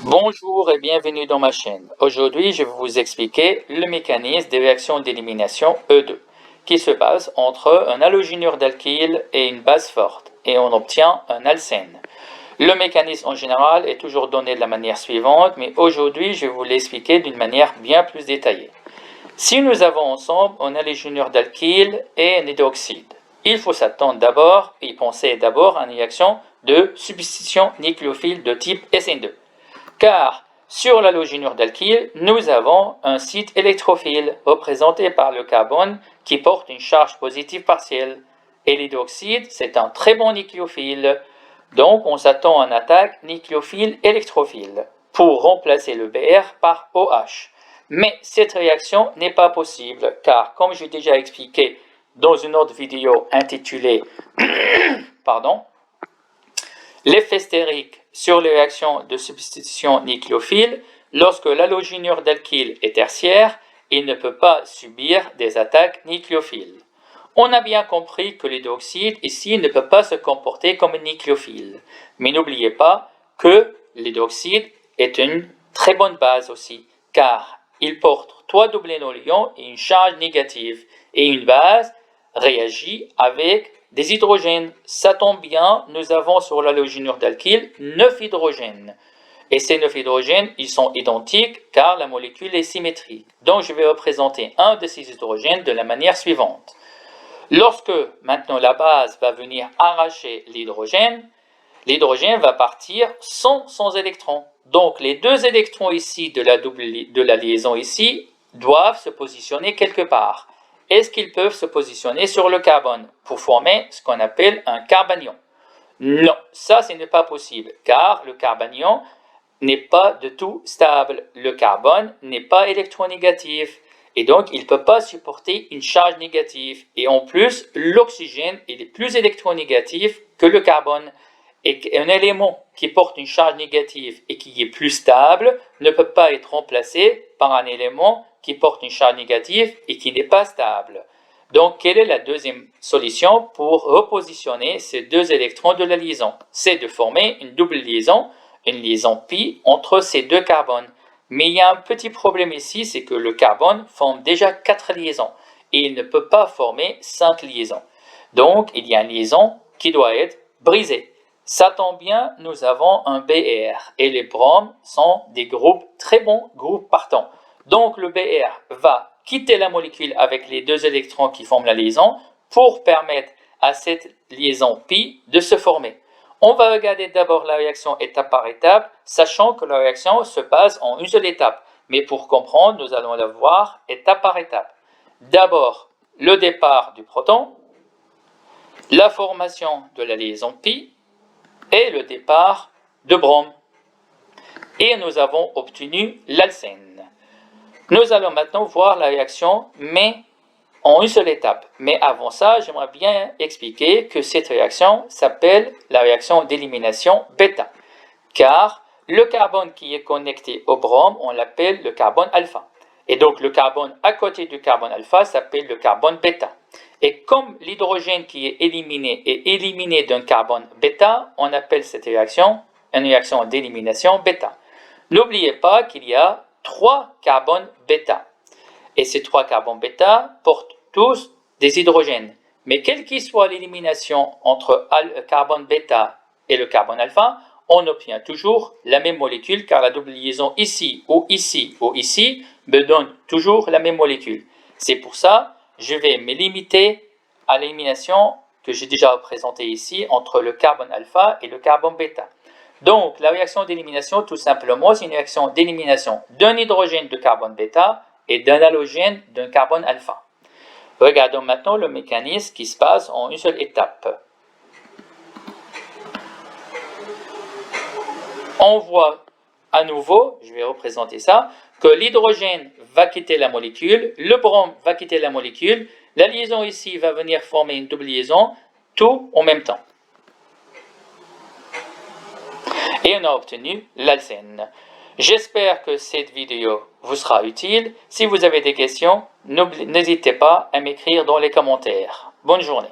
Bonjour et bienvenue dans ma chaîne. Aujourd'hui, je vais vous expliquer le mécanisme des réactions d'élimination E2 qui se base entre un halogénure d'alkyle et une base forte et on obtient un alcène. Le mécanisme en général est toujours donné de la manière suivante, mais aujourd'hui, je vais vous l'expliquer d'une manière bien plus détaillée. Si nous avons ensemble un halogénure d'alkyle et un hydroxyde, il faut s'attendre d'abord et penser d'abord à une réaction de substitution nucléophile de type SN2. Car sur l'halogénure d'alkyle, nous avons un site électrophile représenté par le carbone qui porte une charge positive partielle. Et l'hydroxyde, c'est un très bon nucléophile. Donc, on s'attend à une attaque nucléophile-électrophile pour remplacer le Br par OH. Mais cette réaction n'est pas possible car, comme j'ai déjà expliqué dans une autre vidéo intitulée l'effet stérique sur les réactions de substitution nucléophile, lorsque l'halogénure d'alkyle est tertiaire, il ne peut pas subir des attaques nucléophiles. On a bien compris que l'hydroxyde ici ne peut pas se comporter comme un nucléophile. Mais n'oubliez pas que l'hydroxyde est une très bonne base aussi, car il porte 3 doublés non-liants et une charge négative. Et une base réagit avec des hydrogènes. Ça tombe bien, nous avons sur l'halogénure d'alkyle 9 hydrogènes. Et ces 9 hydrogènes, ils sont identiques car la molécule est symétrique. Donc je vais représenter un de ces hydrogènes de la manière suivante. Lorsque maintenant la base va venir arracher l'hydrogène va partir sans électrons. Donc les deux électrons ici de la liaison ici doivent se positionner quelque part. Est-ce qu'ils peuvent se positionner sur le carbone pour former ce qu'on appelle un carbanion? Non, ça ce n'est pas possible car le carbanion n'est pas du tout stable. Le carbone n'est pas électronégatif et donc il ne peut pas supporter une charge négative. Et en plus, l'oxygène est plus électronégatif que le carbone. Et un élément qui porte une charge négative et qui est plus stable ne peut pas être remplacé par un élément qui porte une charge négative et qui n'est pas stable. Donc, quelle est la deuxième solution pour repositionner ces deux électrons de la liaison? C'est de former une double liaison, une liaison pi entre ces deux carbones. Mais il y a un petit problème ici, c'est que le carbone forme déjà 4 liaisons et il ne peut pas former 5 liaisons. Donc, il y a une liaison qui doit être brisée. Ça tombe bien, nous avons un Br et les bromes sont des groupes très bons groupes partants. Donc le Br va quitter la molécule avec les deux électrons qui forment la liaison pour permettre à cette liaison pi de se former. On va regarder d'abord la réaction étape par étape, sachant que la réaction se base en une seule étape. Mais pour comprendre, nous allons la voir étape par étape. D'abord, le départ du proton, la formation de la liaison pi, et le départ de brome. Et nous avons obtenu l'alcène. Nous allons maintenant voir la réaction, mais en une seule étape. Mais avant ça, j'aimerais bien expliquer que cette réaction s'appelle la réaction d'élimination bêta. Car le carbone qui est connecté au brome, on l'appelle le carbone alpha. Et donc le carbone à côté du carbone alpha s'appelle le carbone bêta. Et comme l'hydrogène qui est éliminé d'un carbone bêta, on appelle cette réaction une réaction d'élimination bêta. N'oubliez pas qu'il y a 3 carbones bêta. Et ces 3 carbones bêta portent tous des hydrogènes. Mais quelle que soit l'élimination entre le carbone bêta et le carbone alpha, on obtient toujours la même molécule car la double liaison ici ou ici ou ici me donne toujours la même molécule. C'est pour ça que je vais me limiter à l'élimination que j'ai déjà représentée ici entre le carbone alpha et le carbone bêta. Donc la réaction d'élimination tout simplement c'est une réaction d'élimination d'un hydrogène de carbone bêta et d'un halogène d'un carbone alpha. Regardons maintenant le mécanisme qui se passe en une seule étape. On voit à nouveau, je vais représenter ça, que l'hydrogène va quitter la molécule, le brome va quitter la molécule, la liaison ici va venir former une double liaison, tout en même temps. Et on a obtenu l'alcène. J'espère que cette vidéo vous sera utile. Si vous avez des questions, n'hésitez pas à m'écrire dans les commentaires. Bonne journée.